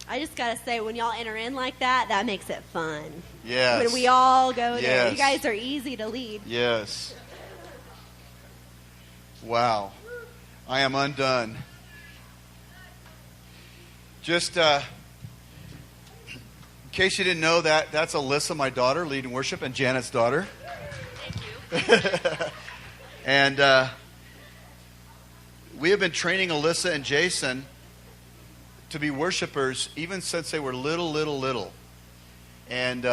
I just got to say, when y'all enter in like that, that makes it fun. Yes. When we all go there. Yes. You guys are easy to lead. Yes. Wow. I am undone. Just in case you didn't know, that's Alyssa, my daughter, leading worship, and Janet's daughter. Thank you. And we have been training Alyssa and Jason to be worshipers even since they were little. And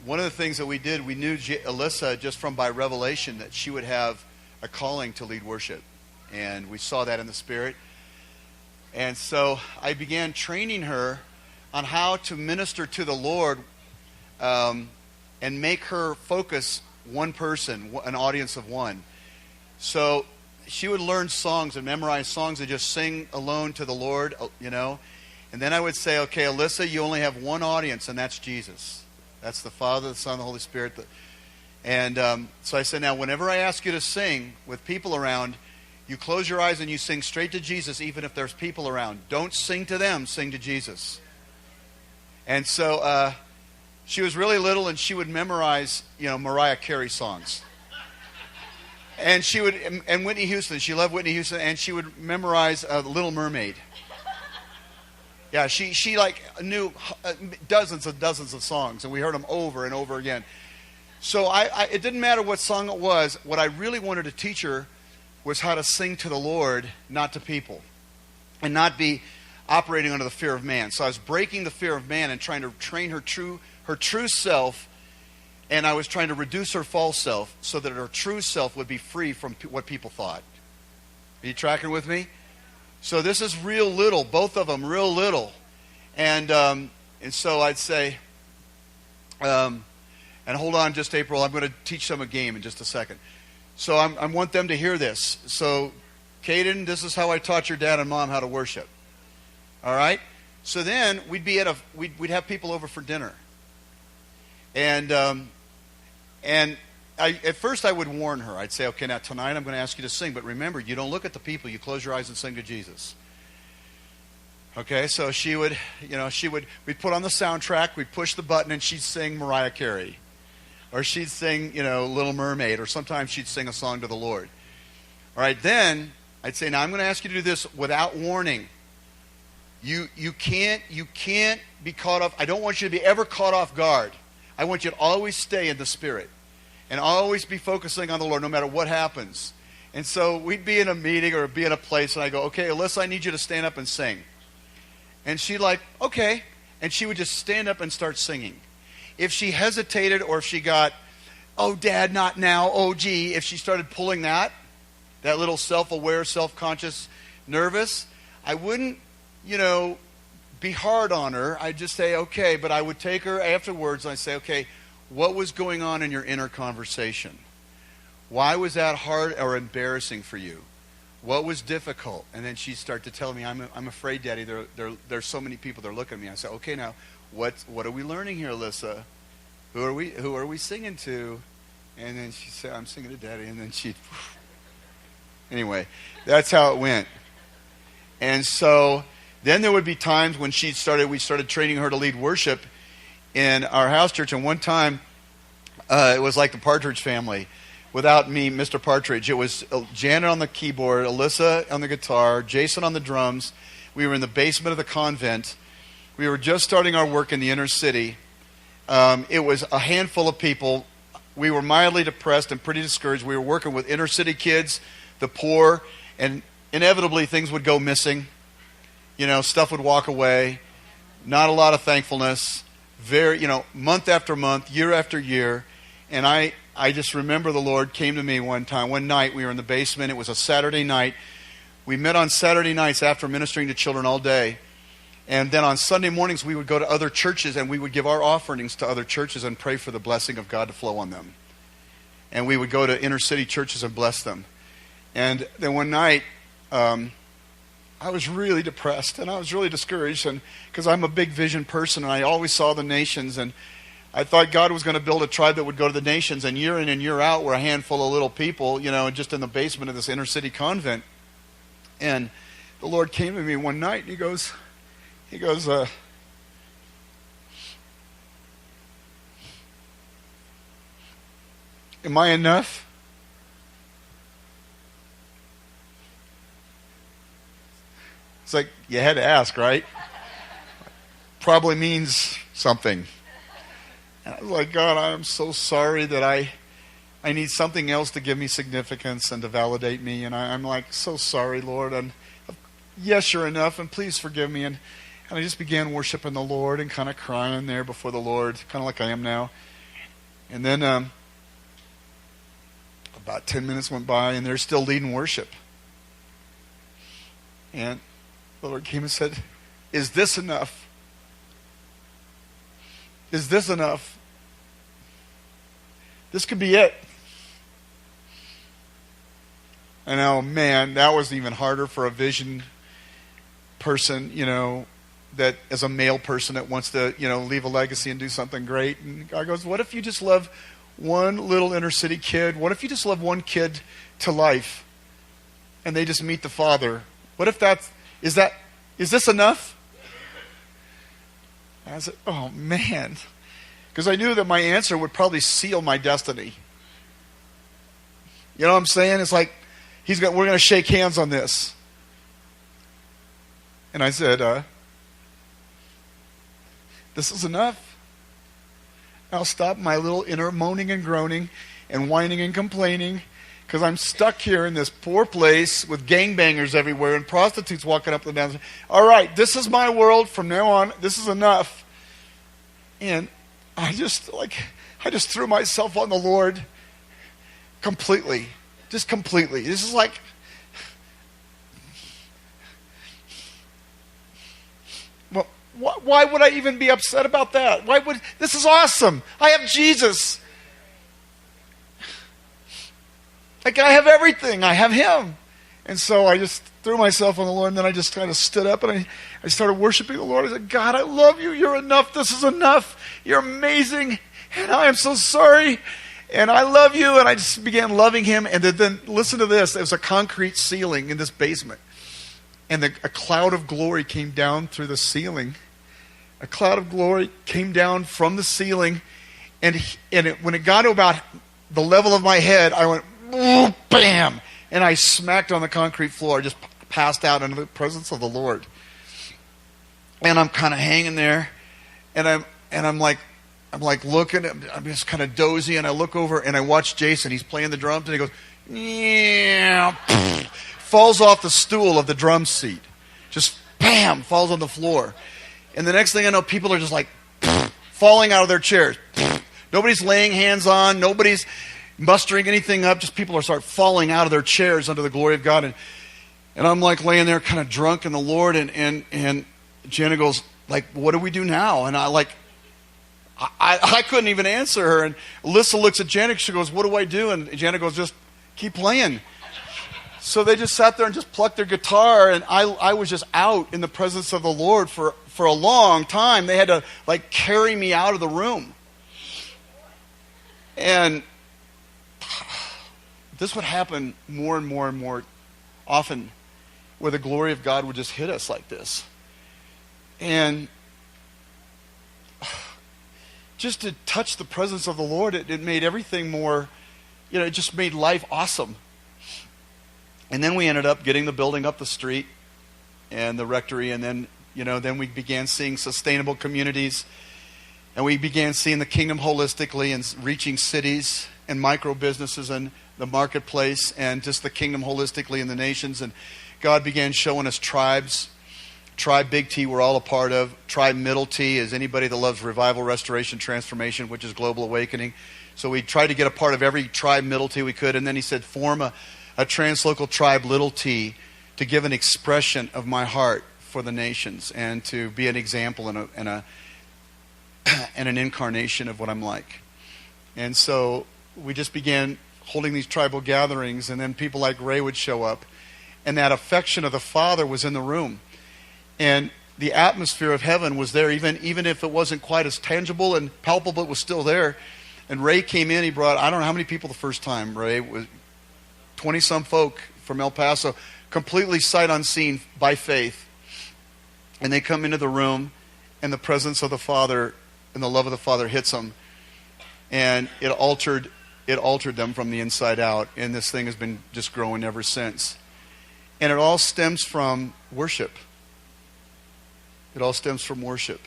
one of the things that we did, we knew Alyssa just from by revelation that she would have a calling to lead worship. And we saw that in the Spirit. And so I began training her on how to minister to the Lord and make her focus one person, an audience of one. So she would learn songs and memorize songs and just sing alone to the Lord, you know. And then I would say, okay, Alyssa, you only have one audience, and that's Jesus. That's the Father, the Son, the Holy Spirit. And so I said, now, whenever I ask you to sing with people around, you close your eyes and you sing straight to Jesus, even if there's people around. Don't sing to them, sing to Jesus. And so she was really little, and she would memorize, Mariah Carey songs. And she would, and Whitney Houston. She loved Whitney Houston, and she would memorize The Little Mermaid. Yeah, she like knew dozens of songs, and we heard them over and over again. So it didn't matter what song it was. What I really wanted to teach her was how to sing to the Lord, not to people, and not be operating under the fear of man. So I was breaking the fear of man and trying to train her true self, and I was trying to reduce her false self so that her true self would be free from what people thought. Are you tracking with me? So this is real little, both of them real little, and so I'd say, and hold on, just April, I'm going to teach them a game in just a second. So I want them to hear this. So, Caden, this is how I taught your dad and mom how to worship. All right. So then we'd have people over for dinner, and at first I would warn her. I'd say, okay, now tonight I'm going to ask you to sing, but remember, you don't look at the people. You close your eyes and sing to Jesus. Okay. So we'd put on the soundtrack, we'd push the button, and she'd sing Mariah Carey. Or she'd sing, Little Mermaid, or sometimes she'd sing a song to the Lord. All right, then I'd say, now I'm going to ask you to do this without warning. You can't be caught off. I don't want you to be ever caught off guard. I want you to always stay in the Spirit and always be focusing on the Lord no matter what happens. And so we'd be in a meeting or be in a place, and I go, okay, Alyssa, I need you to stand up and sing. And she'd like, okay. And she would just stand up and start singing. If she hesitated or if she got, oh, Dad, not now, oh, gee, if she started pulling that little self-aware, self-conscious, nervous, I wouldn't, be hard on her. I'd just say, okay, but I would take her afterwards and I'd say, okay, what was going on in your inner conversation? Why was that hard or embarrassing for you? What was difficult? And then she'd start to tell me, I'm afraid, Daddy, there's so many people that are looking at me. I say, okay, now, what are we learning here, Alyssa? Who are we singing to? And then she said, I'm singing to Daddy. And then anyway, that's how it went. And so then there would be times when we started training her to lead worship in our house church. And one time, it was like the Partridge Family. Without me, Mr. Partridge. It was Janet on the keyboard, Alyssa on the guitar, Jason on the drums. We were in the basement of the convent. We were just starting our work in the inner city. It was a handful of people. We were mildly depressed and pretty discouraged. We were working with inner city kids, the poor, and inevitably things would go missing. Stuff would walk away. Not a lot of thankfulness. Month after month, year after year. And I just remember the Lord came to me one night. We were in the basement. It was a Saturday night. We met on Saturday nights after ministering to children all day. And then on Sunday mornings, we would go to other churches and we would give our offerings to other churches and pray for the blessing of God to flow on them. And we would go to inner city churches and bless them. And then one night, I was really depressed and I was really discouraged, and because I'm a big vision person and I always saw the nations, and I thought God was going to build a tribe that would go to the nations, and year in and year out we're a handful of little people, just in the basement of this inner city convent. And the Lord came to me one night and he goes, am I enough? It's like, you had to ask, right? Probably means something. And I was like, God, I'm so sorry that I need something else to give me significance and to validate me. And I'm like, so sorry, Lord. And yes, you're enough, and please forgive me. And I just began worshiping the Lord and kind of crying there before the Lord, kind of like I am now. And then about 10 minutes went by, and they're still leading worship. And the Lord came and said, is this enough? Is this enough? This could be it. And oh man, that was even harder for a vision person, that as a male person that wants to, leave a legacy and do something great. And God goes, what if you just love one little inner city kid? What if you just love one kid to life and they just meet the Father? What if is this enough? And I said, oh man. Because I knew that my answer would probably seal my destiny. You know what I'm saying? It's like, we're going to shake hands on this. And I said, this is enough. I'll stop my little inner moaning and groaning and whining and complaining, because I'm stuck here in this poor place with gangbangers everywhere and prostitutes walking up and down. All right, this is my world from now on. This is enough. And I just threw myself on the Lord completely. Just completely. This is like, well, why would I even be upset about that? This is awesome. I have Jesus. Like, I have everything. I have Him. And so I just threw myself on the Lord, and then I just kind of stood up and I started worshiping the Lord. I said, God, I love you. You're enough. This is enough. You're amazing. And I am so sorry. And I love you. And I just began loving Him. And then listen to this. There was a concrete ceiling in this basement. And a cloud of glory came down through the ceiling. A cloud of glory came down from the ceiling. And when it got to about the level of my head, I went, oh, bam! And I smacked on the concrete floor. I just passed out into the presence of the Lord. And I'm kind of hanging there. And I'm like looking, I'm just kind of dozy, and I look over and I watch Jason. He's playing the drums, and he goes, yeah, falls off the stool of the drum seat. Just bam, falls on the floor. And the next thing I know, people are just like falling out of their chairs. Nobody's laying hands on, nobody's mustering anything up, just people start falling out of their chairs under the glory of God. And I'm like laying there kind of drunk in the Lord, and Jana goes, like, what do we do now? And I couldn't even answer her. And Alyssa looks at Janet. She goes, what do I do? And Janet goes, just keep playing. So they just sat there and just plucked their guitar. And I was just out in the presence of the Lord for a long time. They had to like carry me out of the room. And this would happen more and more and more often, where the glory of God would just hit us like this. And just to touch the presence of the Lord, it made everything more, it just made life awesome. And then we ended up getting the building up the street and the rectory, and then, then we began seeing sustainable communities, and we began seeing the kingdom holistically and reaching cities and micro businesses and the marketplace, and just the kingdom holistically in the nations. And God began showing us tribes. Tribe Big T we're all a part of. Tribe Middle T is anybody that loves revival, restoration, transformation, which is global awakening. So we tried to get a part of every tribe Middle T we could. And then he said, form a translocal tribe Little T to give an expression of my heart for the nations and to be an example and an incarnation of what I'm like. And so we just began holding these tribal gatherings, and then people like Ray would show up, and that affection of the Father was in the room. And the atmosphere of heaven was there, even if it wasn't quite as tangible and palpable, it was still there. And Ray came in, he brought, I don't know how many people the first time, Ray, was 20-some folk from El Paso, completely sight unseen by faith. And they come into the room, and the presence of the Father and the love of the Father hits them. And it altered them from the inside out. And this thing has been just growing ever since. And it all stems from worship. It all stems from worship.